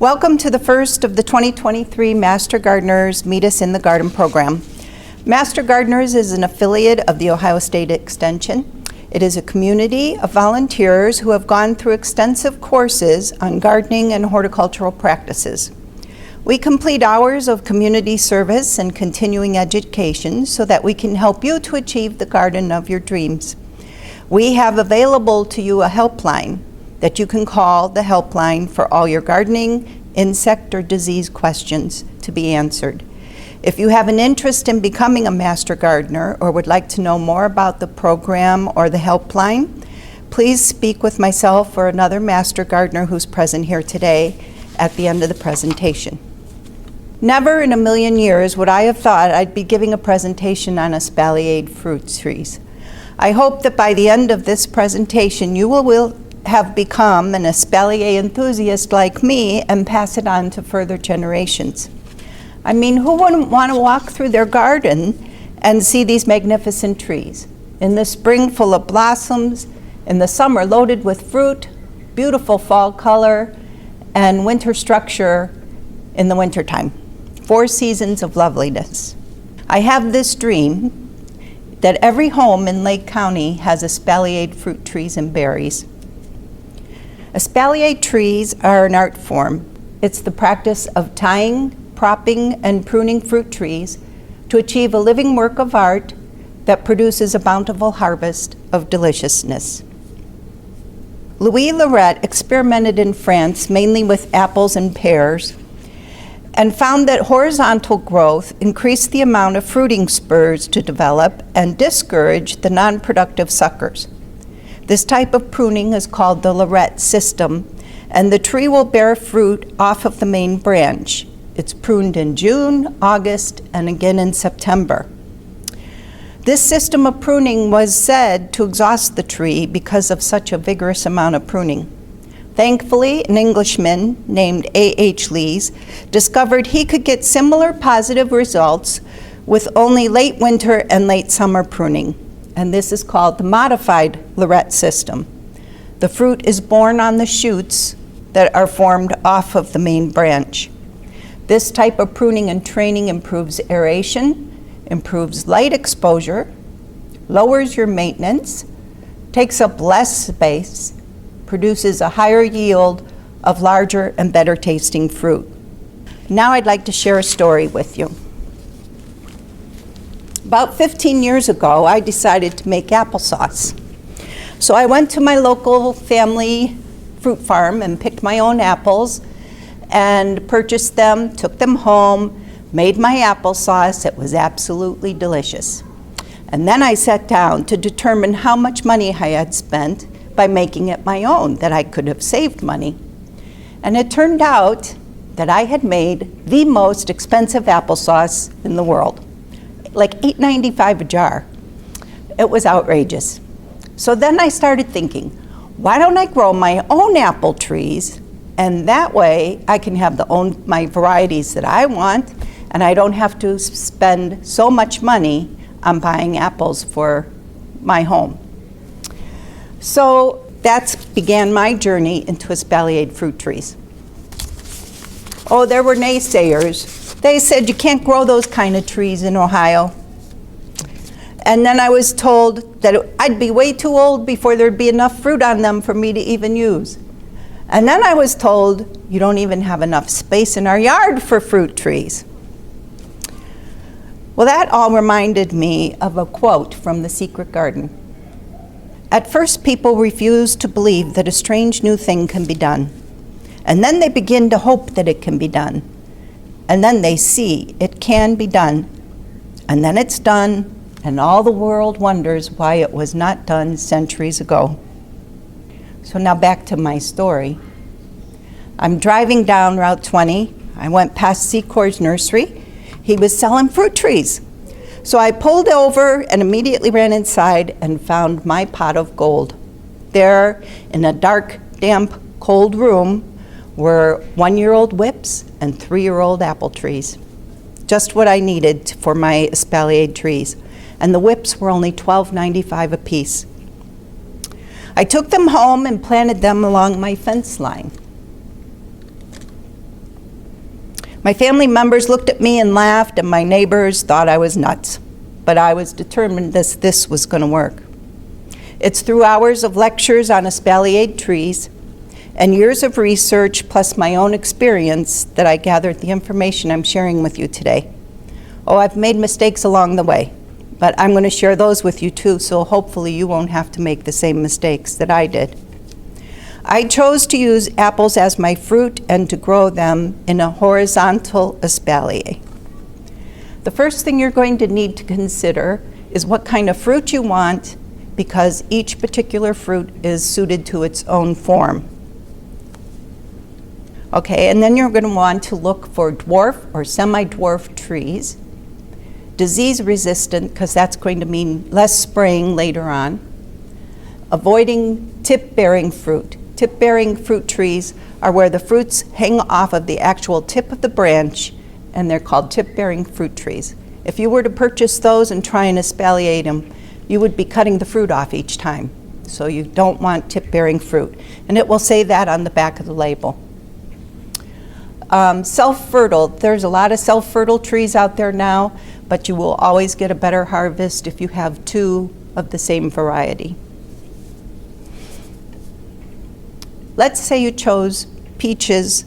Welcome to the first of the 2023 Master Gardeners Meet Us in the Garden program. Master Gardeners is an affiliate of the Ohio State Extension. It is a community of volunteers who have gone through extensive courses on gardening and horticultural practices. We complete hours of community service and continuing education so that we can help you to achieve the garden of your dreams. We have available to you a helpline that you can call the helpline for all your gardening, insect, or disease questions to be answered. If you have an interest in becoming a Master Gardener or would like to know more about the program or the helpline, please speak with myself or another Master Gardener who's present here today at the end of the presentation. Never in a million years would I have thought I'd be giving a presentation on Espalier fruit trees. I hope that by the end of this presentation you will have become an Espalier enthusiast like me and pass it on to further generations. I mean, who wouldn't want to walk through their garden and see these magnificent trees? In the spring full of blossoms, in the summer loaded with fruit, beautiful fall color, and winter structure in the wintertime. 4 seasons of loveliness. I have this dream that every home in Lake County has Espalier fruit trees and berries. Espalier trees are an art form. It's the practice of tying, propping, and pruning fruit trees to achieve a living work of art that produces a bountiful harvest of deliciousness. Louis Lorette experimented in France mainly with apples and pears and found that horizontal growth increased the amount of fruiting spurs to develop and discouraged the non-productive suckers. This type of pruning is called the Lorette system, and the tree will bear fruit off of the main branch. It's pruned in June, August, and again in September. This system of pruning was said to exhaust the tree because of such a vigorous amount of pruning. Thankfully, an Englishman named A.H. Lees discovered he could get similar positive results with only late winter and late summer pruning. And this is called the modified Lorette system. The fruit is borne on the shoots that are formed off of the main branch. This type of pruning and training improves aeration, improves light exposure, lowers your maintenance, takes up less space, produces a higher yield of larger and better tasting fruit. Now I'd like to share a story with you. About 15 years ago, I decided to make applesauce. So I went to my local family fruit farm and picked my own apples and purchased them, took them home, made my applesauce. It was absolutely delicious. And then I sat down to determine how much money I had spent by making it my own, that I could have saved money. And it turned out that I had made the most expensive applesauce in the world. Like $8.95 a jar. It was outrageous. So then I started thinking, why don't I grow my own apple trees, and that way I can have my varieties that I want, and I don't have to spend so much money on buying apples for my home. So that began my journey into Espalier fruit trees. Oh, there were naysayers. They said you can't grow those kind of trees in Ohio. And then I was told that I'd be way too old before there'd be enough fruit on them for me to even use. And then I was told you don't even have enough space in our yard for fruit trees. Well, that all reminded me of a quote from The Secret Garden. At first, people refuse to believe that a strange new thing can be done. And then they begin to hope that it can be done. And then they see it can be done. And then it's done, and all the world wonders why it was not done centuries ago. So now back to my story. I'm driving down Route 20. I went past Secor's nursery. He was selling fruit trees. So I pulled over and immediately ran inside and found my pot of gold. There, in a dark, damp, cold room, were 1-year-old whips and 3-year-old apple trees. Just what I needed for my Espalier trees. And the whips were only $12.95 a piece. I took them home and planted them along my fence line. My family members looked at me and laughed, and my neighbors thought I was nuts. But I was determined this was going to work. It's through hours of lectures on espalier trees and years of research plus my own experience that I gathered the information I'm sharing with you today. Oh, I've made mistakes along the way, but I'm going to share those with you too, so hopefully you won't have to make the same mistakes that I did. I chose to use apples as my fruit and to grow them in a horizontal espalier. The first thing you're going to need to consider is what kind of fruit you want, because each particular fruit is suited to its own form. Okay, and then you're going to want to look for dwarf or semi-dwarf trees, disease resistant, because that's going to mean less spraying later on, avoiding tip-bearing fruit. Tip-bearing fruit trees are where the fruits hang off of the actual tip of the branch, and they're called tip-bearing fruit trees. If you were to purchase those and try and espaliate them, you would be cutting the fruit off each time. So you don't want tip-bearing fruit. And it will say that on the back of the label. Self-fertile, there's a lot of self-fertile trees out there now, but you will always get a better harvest if you have two of the same variety. Let's say you chose peaches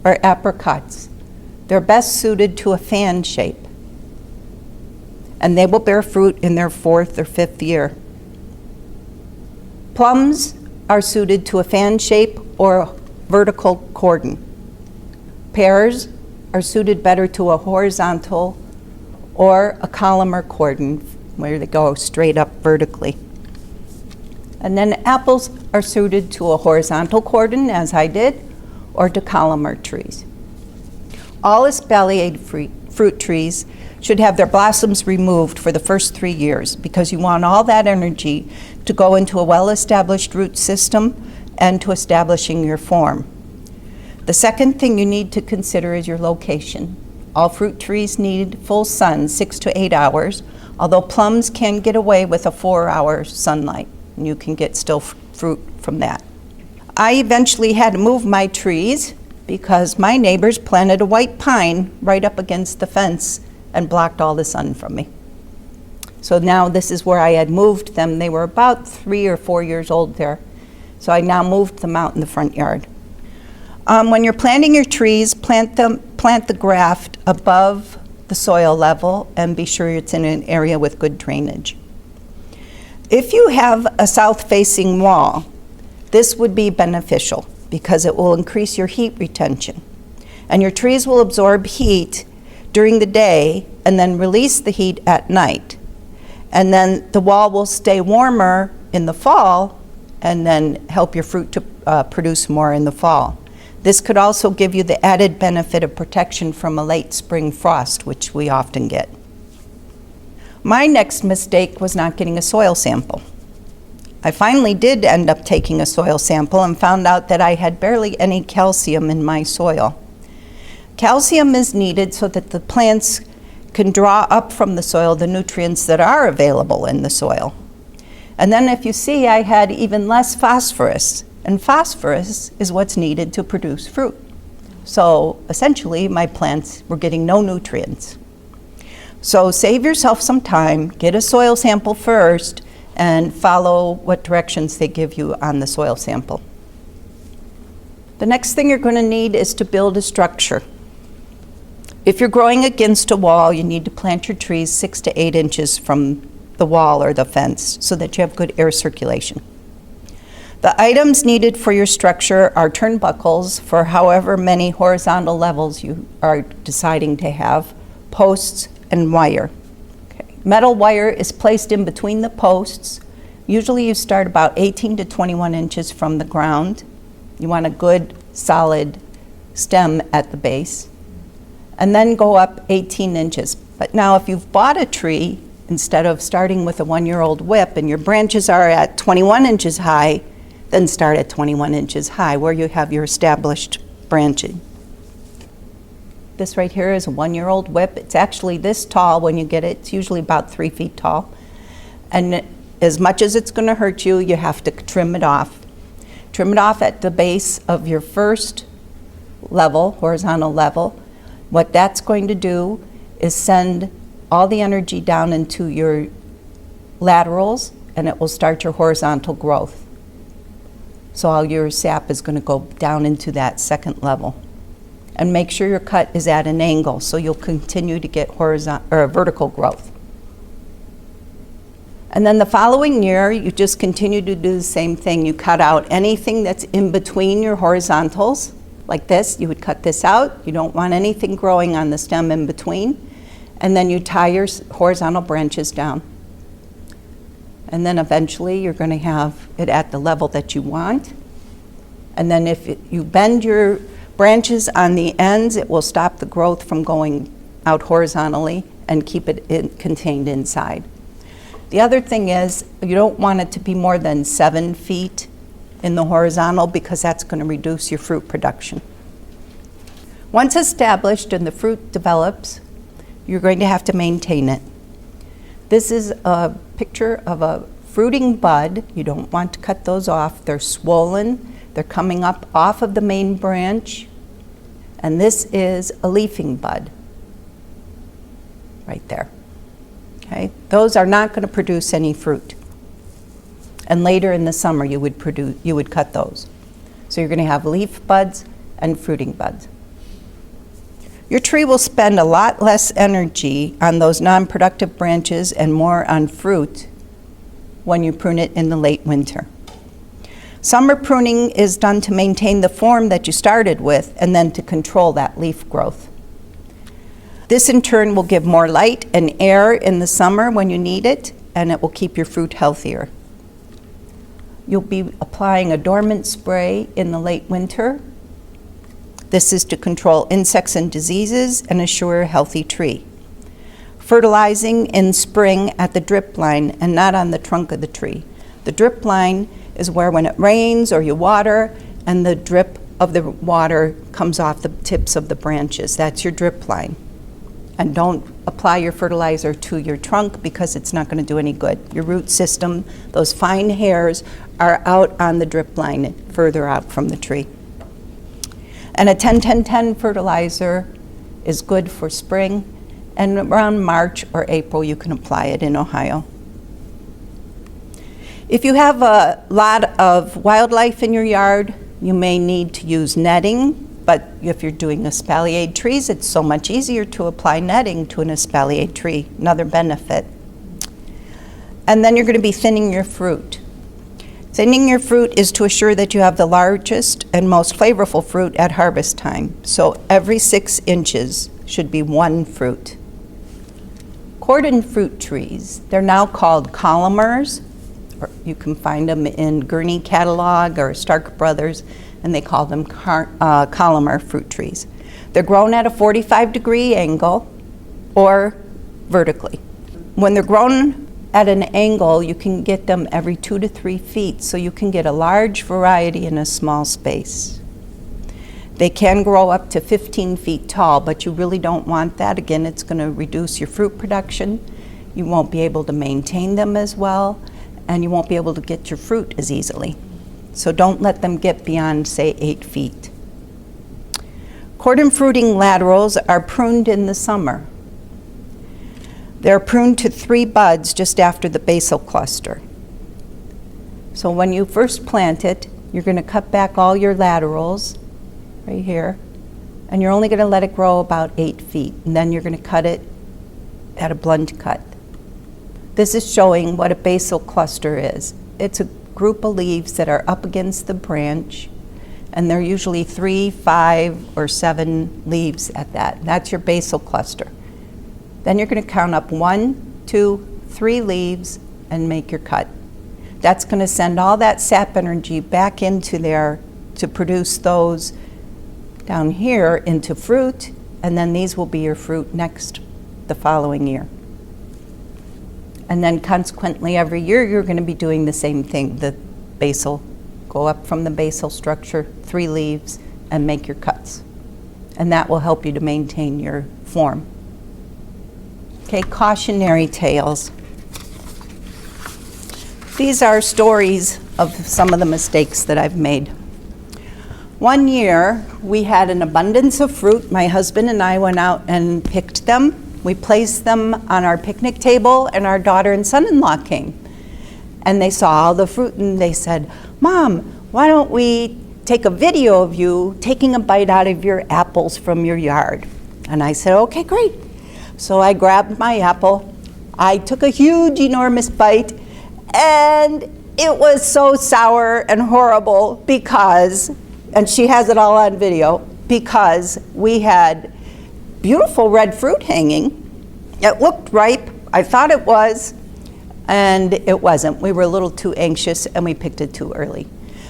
or apricots. They're best suited to a fan shape, and they will bear fruit in their 4th or 5th year. Plums are suited to a fan shape or vertical cordon. Pears are suited better to a horizontal or a column or cordon, where they go straight up vertically. And then apples are suited to a horizontal cordon, as I did, or to columnar trees. All espaliered fruit trees should have their blossoms removed for the first 3 years, because you want all that energy to go into a well-established root system and to establishing your form. The second thing you need to consider is your location. All fruit trees need full sun, 6 to 8 hours, although plums can get away with a 4-hour sunlight, and you can get still fruit from that. I eventually had to move my trees because my neighbors planted a white pine right up against the fence and blocked all the sun from me. So now this is where I had moved them. They were about 3 or 4 years old there. So I now moved them out in the front yard. When you're planting your trees, plant the graft above the soil level and be sure it's in an area with good drainage. If you have a south-facing wall, this would be beneficial because it will increase your heat retention. And your trees will absorb heat during the day and then release the heat at night. And then the wall will stay warmer in the fall and then help your fruit to produce more in the fall. This could also give you the added benefit of protection from a late spring frost, which we often get. My next mistake was not getting a soil sample. I finally did end up taking a soil sample and found out that I had barely any calcium in my soil. Calcium is needed so that the plants can draw up from the soil the nutrients that are available in the soil. And then if you see, I had even less phosphorus. And phosphorus is what's needed to produce fruit. So essentially, my plants were getting no nutrients. So save yourself some time, get a soil sample first, and follow what directions they give you on the soil sample. The next thing you're going to need is to build a structure. If you're growing against a wall, you need to plant your trees 6 to 8 inches from the wall or the fence so that you have good air circulation. The items needed for your structure are turnbuckles for however many horizontal levels you are deciding to have, posts, and wire. Okay. Metal wire is placed in between the posts. Usually you start about 18 to 21 inches from the ground. You want a good, solid stem at the base. And then go up 18 inches. But now if you've bought a tree, instead of starting with a 1-year-old whip and your branches are at 21 inches high, then start at 21 inches high where you have your established branching. This right here is a 1-year-old whip. It's actually this tall when you get it. It's usually about 3 feet tall. And as much as it's going to hurt you, you have to trim it off. Trim it off at the base of your first level, horizontal level, What that's going to do is send all the energy down into your laterals, and it will start your horizontal growth. So all your sap is going to go down into that second level. And make sure your cut is at an angle so you'll continue to get vertical growth. And then the following year, you just continue to do the same thing. You cut out anything that's in between your horizontals, like this. You would cut this out. You don't want anything growing on the stem in between. And then you tie your horizontal branches down. And then eventually you're going to have it at the level that you want. And then if you bend your branches on the ends, it will stop the growth from going out horizontally and keep it contained inside. The other thing is, you don't want it to be more than 7 feet in the horizontal because that's going to reduce your fruit production. Once established and the fruit develops, you're going to have to maintain it. This is a picture of a fruiting bud. You don't want to cut those off. They're swollen. They're coming up off of the main branch. And this is a leafing bud right there. Okay? Those are not going to produce any fruit. And later in the summer you would cut those. So you're going to have leaf buds and fruiting buds. Your tree will spend a lot less energy on those non-productive branches and more on fruit when you prune it in the late winter. Summer pruning is done to maintain the form that you started with and then to control that leaf growth. This in turn will give more light and air in the summer when you need it, and it will keep your fruit healthier. You'll be applying a dormant spray in the late winter. This is to control insects and diseases and assure a healthy tree. Fertilizing in spring at the drip line and not on the trunk of the tree. The drip line is where when it rains or you water and the drip of the water comes off the tips of the branches. That's your drip line. And don't apply your fertilizer to your trunk because it's not going to do any good. Your root system, those fine hairs, are out on the drip line further out from the tree. And a 10-10-10 fertilizer is good for spring, and around March or April you can apply it in Ohio. If you have a lot of wildlife in your yard, you may need to use netting, but if you're doing espalier trees, it's so much easier to apply netting to an espalier tree, another benefit. And then you're going to be thinning your fruit. Thinning your fruit is to assure that you have the largest and most flavorful fruit at harvest time. So every 6 inches should be 1 fruit. Cordon fruit trees, they're now called columars. Or you can find them in Gurney Catalog or Stark Brothers, and they call them columnar fruit trees. They're grown at a 45-degree angle or vertically. When they're grown at an angle, you can get them every 2 to 3 feet, so you can get a large variety in a small space. They can grow up to 15 feet tall, but you really don't want that. Again, it's going to reduce your fruit production. You won't be able to maintain them as well, and you won't be able to get your fruit as easily. So don't let them get beyond, say, 8 feet. Cordon fruiting laterals are pruned in the summer. They're pruned to 3 buds just after the basal cluster. So when you first plant it, you're going to cut back all your laterals right here, and you're only going to let it grow about 8 feet, and then you're going to cut it at a blunt cut. This is showing what a basal cluster is. It's a group of leaves that are up against the branch, and they're usually 3, 5, or 7 leaves at that. That's your basal cluster. Then you're going to count up 1, 2, 3 leaves and make your cut. That's going to send all that sap energy back into there to produce those down here into fruit, and then these will be your fruit next the following year. And then consequently every year you're going to be doing the same thing. The basal, go up from the basal structure, 3 leaves, and make your cuts. And that will help you to maintain your form. Okay, cautionary tales. These are stories of some of the mistakes that I've made. One year, we had an abundance of fruit. My husband and I went out and picked them. We placed them on our picnic table, and our daughter and son-in-law came. And they saw all the fruit, and they said, "Mom, why don't we take a video of you taking a bite out of your apples from your yard?" And I said, "Okay, great." So I grabbed my apple. I took a huge, enormous bite, and it was so sour and horrible because, and she has it all on video, because we had beautiful red fruit hanging. It looked ripe. I thought it was, and it wasn't. We were a little too anxious, and we picked it too early.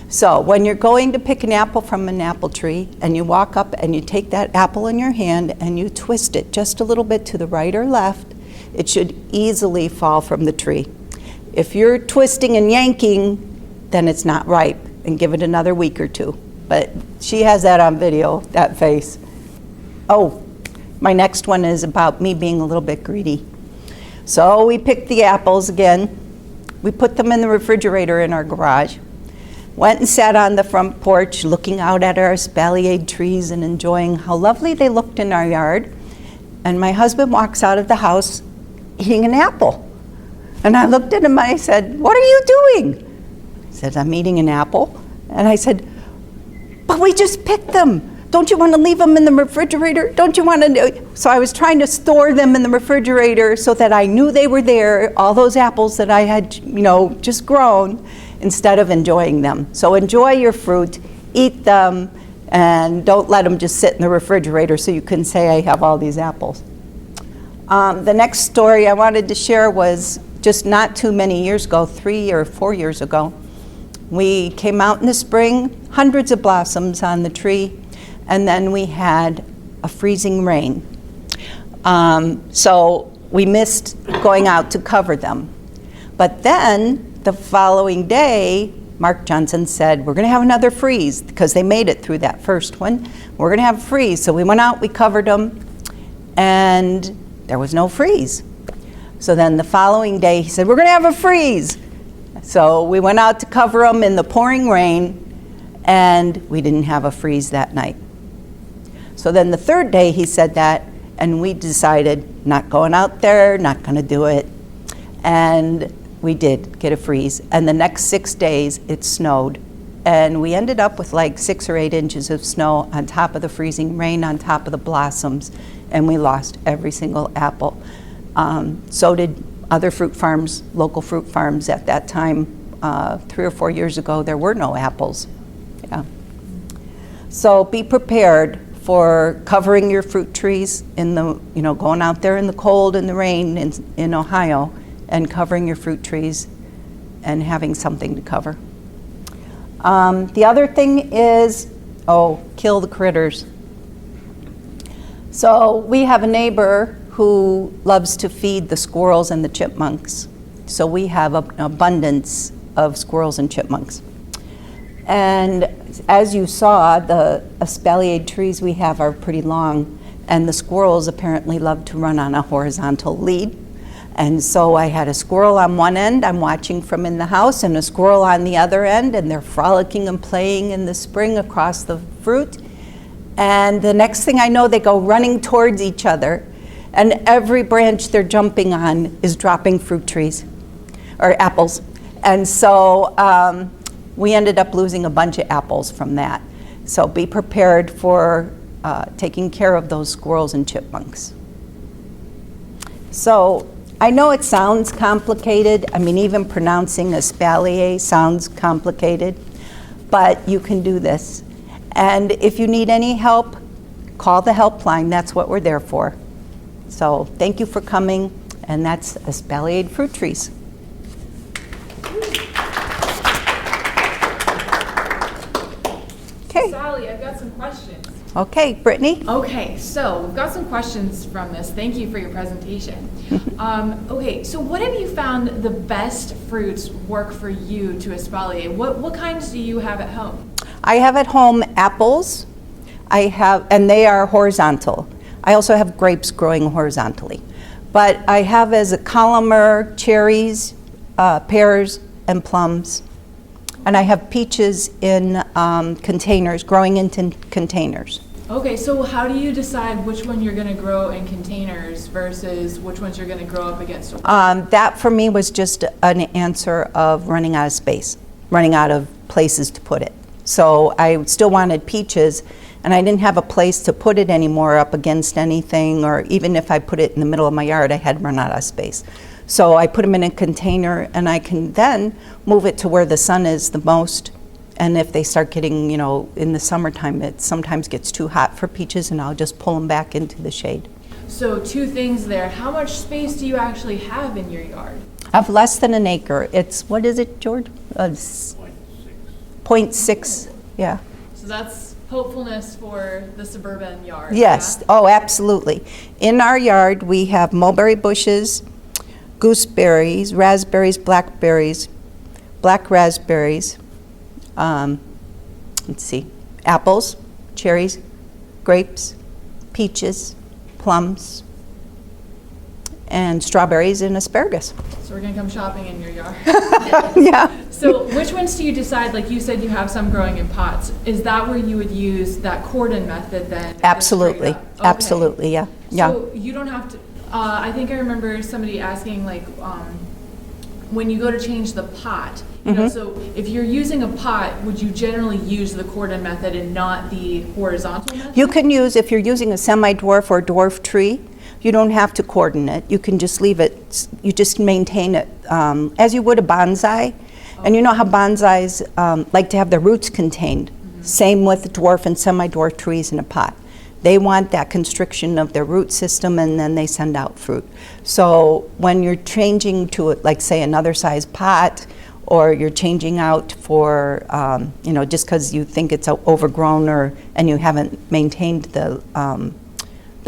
So when you're going to pick an apple from an apple tree, and you walk up and you take that apple in your hand and you twist it just a little bit to the right or left, it should easily fall from the tree. If you're twisting and yanking, then it's not ripe, and give it another week or two. But she has that on video, that face. Oh, my next one is about me being a little bit greedy. So we picked the apples again. We put them in the refrigerator in our garage. Went and sat on the front porch looking out at our espalier trees and enjoying how lovely they looked in our yard. And my husband walks out of the house eating an apple. And I looked at him and I said, "What are you doing?" He said, "I'm eating an apple." And I said, "But we just picked them. Don't you want to leave them in the refrigerator? Don't you want to?" So I was trying to store them in the refrigerator so that I knew they were there, all those apples that I had, just grown, instead of enjoying them. So enjoy your fruit, eat them, and don't let them just sit in the refrigerator so you can say, "I have all these apples." The next story I wanted to share was just not too many years ago, 3 or 4 years ago. We came out in the spring, hundreds of blossoms on the tree, and then we had a freezing rain. So we missed going out to cover them. But then the following day, Mark Johnson said, "We're going to have another freeze," because they made it through that first one. "We're going to have a freeze." So we went out, we covered them, and there was no freeze. So then the following day, he said, "We're going to have a freeze." So we went out to cover them in the pouring rain, and we didn't have a freeze that night. So then the third day he said that, and we decided not going out there, not going to do it. And we did get a freeze. And the next 6 days it snowed. And we ended up with like 6 or 8 inches of snow on top of the freezing rain, on top of the blossoms. And we lost every single apple. So did other fruit farms, local fruit farms at that time. 3 or 4 years ago, there were no apples. Yeah. So be prepared for covering your fruit trees in the, going out there in the cold and the rain in Ohio, and covering your fruit trees and having something to cover. The other thing is, kill the critters. So we have a neighbor who loves to feed the squirrels and the chipmunks. So we have an abundance of squirrels and chipmunks. And as you saw, the espalier trees we have are pretty long, and the squirrels apparently love to run on a horizontal lead. And so I had a squirrel on one end, I'm watching from in the house, and a squirrel on the other end, and they're frolicking and playing in the spring across the fruit. And the next thing I know, they go running towards each other, and every branch they're jumping on is dropping fruit trees, or apples. And so we ended up losing a bunch of apples from that. So be prepared for taking care of those squirrels and chipmunks. So I know it sounds complicated. I mean, even pronouncing espalier sounds complicated, but you can do this. And if you need any help, call the helpline. That's what we're there for. So thank you for coming, and that's espaliered fruit trees. Okay. Sally, I've got some questions. Okay, Brittany. Okay, so we've got some questions from this. Thank you for your presentation. Okay, so what have you found the best fruits work for you to espalier? What kinds do you have at home? I have at home apples. And they are horizontal. I also have grapes growing horizontally. But I have as a columnar cherries, pears, and plums. And I have peaches in containers, growing into containers. Okay, so how do you decide which one you're going to grow in containers versus which ones you're going to grow up against? That for me was just an answer of running out of space, running out of places to put it. So I still wanted peaches, and I didn't have a place to put it anymore up against anything, or even if I put it in the middle of my yard, I had run out of space. So I put them in a container, and I can then move it to where the sun is the most. And if they start getting, in the summertime, it sometimes gets too hot for peaches, and I'll just pull them back into the shade. So 2 things there. How much space do you actually have in your yard? I have less than an acre. It's, what is it, George? 0.6, yeah. So that's hopefulness for the suburban yard. Yes, yeah? oh, absolutely. In our yard, we have mulberry bushes, gooseberries, raspberries, blackberries, black raspberries, let's see, apples, cherries, grapes, peaches, plums, and strawberries and asparagus. So we're going to come shopping in your yard. Yeah. So which ones do you decide, like you said you have some growing in pots, is that where you would use that Cordon method then? Absolutely, Okay. absolutely, yeah. So you don't have to, I think I remember somebody asking like, when you go to change the pot, so if you're using a pot, would you generally use the Cordon method and not the horizontal method? You can use, if you're using a semi-dwarf or dwarf tree, you don't have to cordon it. You can just leave it, you just maintain it as you would a bonsai. And you know how bonsais like to have their roots contained. Same with dwarf and semi-dwarf trees in a pot. They want that constriction of their root system, and then they send out fruit. So when you're changing to, like, say, another size pot, or you're changing out for, just because you think it's overgrown and you haven't maintained the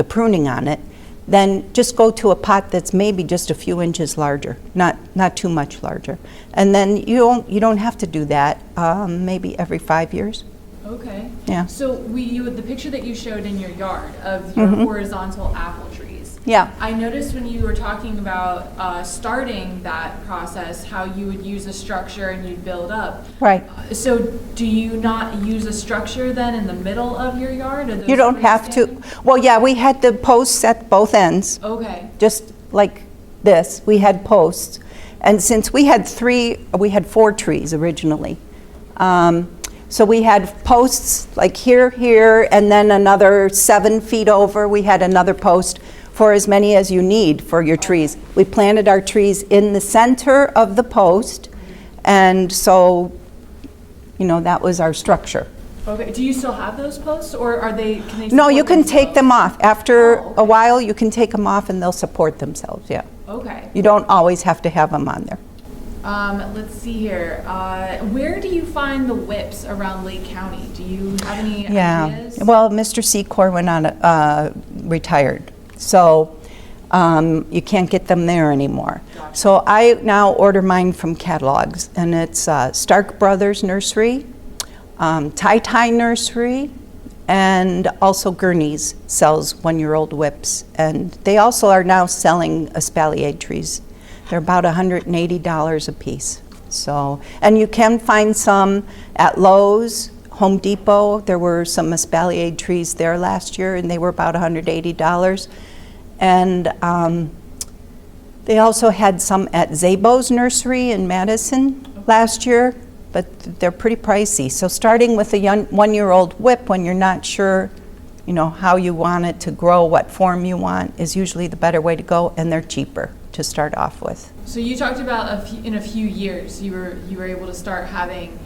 pruning on it, then just go to a pot that's maybe just a few inches larger, not too much larger. And then you don't have to do that maybe every 5 years. Okay. Yeah. So the picture that you showed in your yard of your horizontal apple trees. Yeah. I noticed when you were talking about starting that process, how you would use a structure and you'd build up. Right. So do you not use a structure then in the middle of your yard? Are those You don't have to. freestanding? Well, yeah, we had the posts at both ends, Okay. just like this. We had posts. And since we had 4 trees originally. So we had posts like here, and then another 7 feet over, we had another post for as many as you need for your trees. We planted our trees in the center of the post, and so, that was our structure. Okay. Do you still have those posts, or can they? No, you support can take themselves? them off. After Oh, okay. a while, you can take them off and they'll support themselves, yeah. Okay. You don't always have to have them on there. Let's see here. Where do you find the whips around Lake County? Do you have any ideas? Well, Mr. Secor went on, retired, so you can't get them there anymore. Gotcha. So I now order mine from catalogs, and it's Stark Brothers Nursery, Tai Nursery, and also Gurney's sells 1-year-old whips, and they also are now selling Espalier trees. They're about $180 a piece. So, and you can find some at Lowe's, Home Depot. There were some Espalier trees there last year, and they were about $180. And they also had some at Zabo's Nursery in Madison last year, but they're pretty pricey. So starting with a 1-year-old whip when you're not sure, how you want it to grow, what form you want, is usually the better way to go, and they're cheaper to start off with. So you talked about in a few years you were able to start having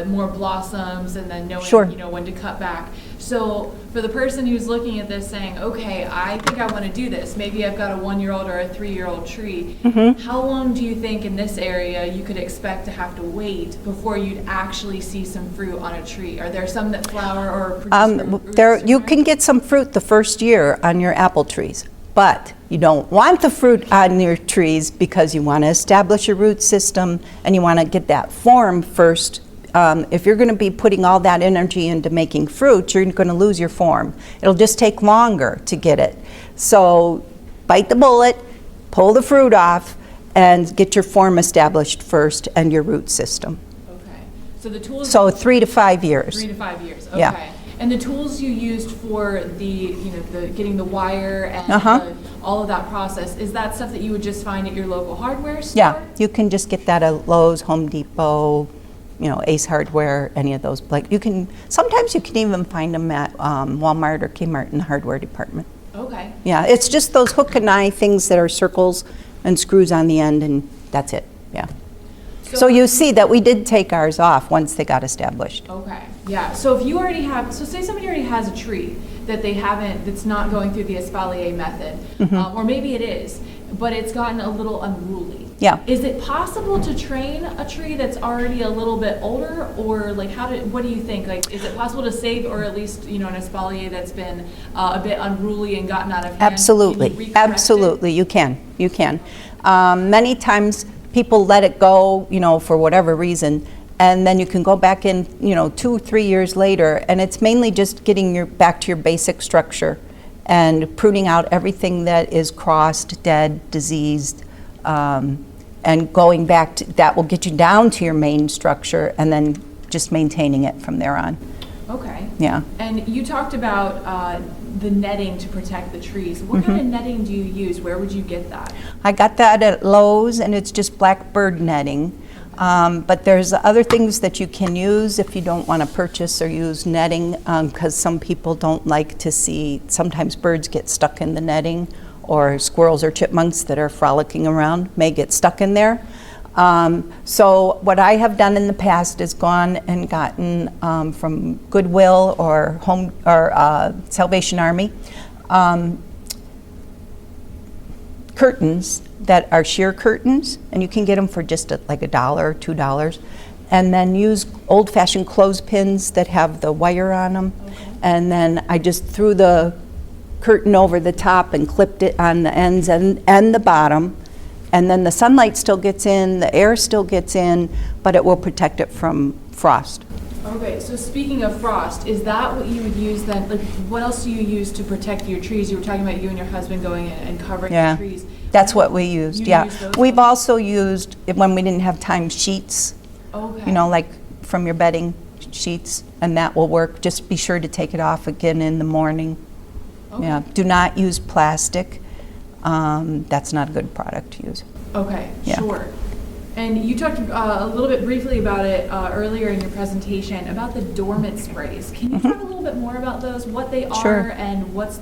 more blossoms and then knowing Sure. When to cut back. So for the person who's looking at this saying, okay, I think I want to do this. Maybe I've got a 1-year-old or a 3-year-old tree. How long do you think in this area you could expect to have to wait before you'd actually see some fruit on a tree? Are there some that flower or produce You can get some fruit the first year on your apple trees, but you don't want the fruit on your trees because you want to establish a root system and you want to get that form first. If you're going to be putting all that energy into making fruit, you're going to lose your form. It'll just take longer to get it. So bite the bullet, pull the fruit off, and get your form established first and your root system. Okay. So the tools. So 3 to 5 years. 3 to 5 years. Okay. Yeah. And the tools you used for the getting the wire and all of that process, is that stuff that you would just find at your local hardware store? Yeah, you can just get that at Lowe's, Home Depot, Ace Hardware, any of those. Like sometimes you can even find them at Walmart or Kmart in the hardware department. Okay. Yeah, it's just those hook and eye things that are circles and screws on the end, and that's it. Yeah. So you see that we did take ours off once they got established. Okay. Yeah. So if you already have, so say somebody already has a tree that they haven't, that's not going through the Espalier method, or maybe it is, but it's gotten a little unruly. Yeah. Is it possible to train a tree that's already a little bit older, or like what do you think? Like, is it possible to save, or at least, an Espalier that's been a bit unruly and gotten out of hand? Absolutely. Can you recorrect Absolutely. You can. You can. Many times people let it go, for whatever reason, and then you can go back in, 2 or 3 years later, and it's mainly just getting back to your basic structure and pruning out everything that is crossed, dead, diseased, and going back to that will get you down to your main structure, and then just maintaining it from there on. Okay. Yeah. And you talked about the netting to protect the trees. What kind of netting do you use? Where would you get that? I got that at Lowe's, and it's just blackbird netting. But there's other things that you can use if you don't want to purchase or use netting, because some people don't like to see, sometimes birds get stuck in the netting, or squirrels or chipmunks that are frolicking around may get stuck in there. So what I have done in the past is gone and gotten from Goodwill or Salvation Army curtains that are sheer curtains, and you can get them for just like $1 or $2, and then use old-fashioned clothespins that have the wire on them. And then I just threw the curtain over the top and clipped it on the ends and the bottom, and then the sunlight still gets in, the air still gets in, but it will protect it from frost. Okay, so speaking of frost, is that what you would use then? Like, what else do you use to protect your trees? You were talking about you and your husband going in and covering the trees. That's what we used, You yeah. use those We've ones? also used, when we didn't have time, sheets, Okay. like from your bedding sheets, and that will work. Just be sure to take it off again in the morning. Okay. Yeah, do not use plastic. That's not a good product to use. Okay, Yeah. sure. And you talked a little bit briefly about it earlier in your presentation about the dormant sprays. Can you talk a little bit more about those, what they are, Sure. and what's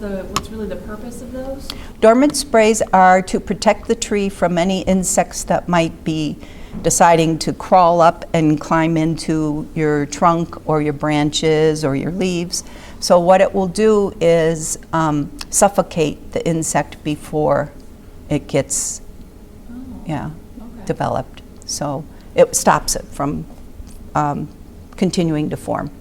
really the purpose of those? Dormant sprays are to protect the tree from any insects that might be deciding to crawl up and climb into your trunk or your branches or your leaves. So what it will do is suffocate the insect before it gets Okay. developed. So it stops it from continuing to form.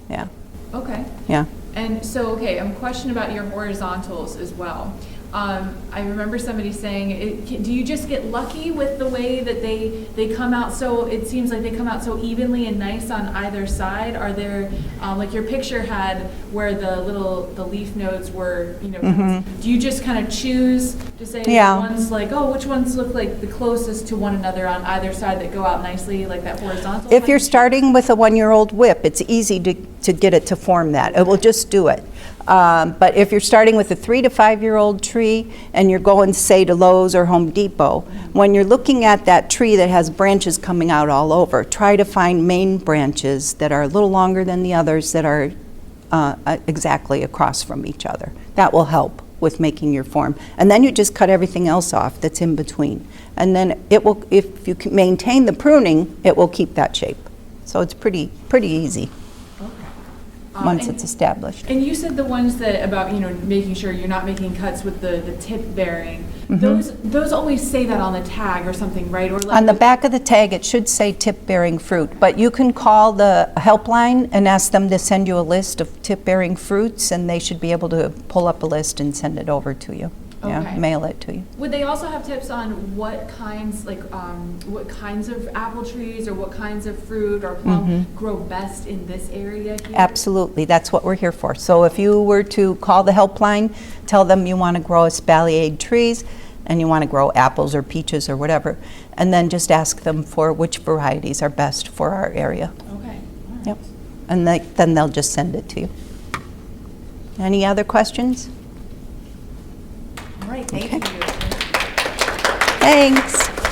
Yeah. Okay. Yeah. And so, okay, I'm questioning about your horizontals as well. I remember somebody saying, do you just get lucky with the way that they come out? So it seems like they come out so evenly and nice on either side. Are there, like your picture had where the leaf nodes were, do you just kind of choose to say one's like, which ones look like the closest to one another on either side that go out nicely, like that horizontal? If you're starting with a 1-year-old whip, it's easy to get it to form that. It will just do it. But if you're starting with a 3 to 5-year-old tree and you're going, say, to Lowe's or Home Depot, when you're looking at that tree that has branches coming out all over, try to find main branches that are a little longer than the others that are exactly across from each other. That will help with making your form. And then you just cut everything else off that's in between. And then it will, if you can maintain the pruning, it will keep that shape. So it's pretty easy. Once it's established. And you said the ones that about making sure you're not making cuts with the tip bearing. Those always say that on the tag or something, right? Or like On the back of the tag, it should say tip-bearing fruit, but you can call the helpline and ask them to send you a list of tip-bearing fruits, and they should be able to pull up a list and send it over to you. Okay. Yeah, mail it to you. Would they also have tips on what kinds, what kinds of apple trees or what kinds of fruit or plum grow best in this area here? Absolutely, that's what we're here for. So if you were to call the helpline, tell them you want to grow espalier trees and you want to grow apples or peaches or whatever, and then just ask them for which varieties are best for our area. Okay. and then they'll just send it to you. Any other questions? All right, thank Okay. you. Thanks.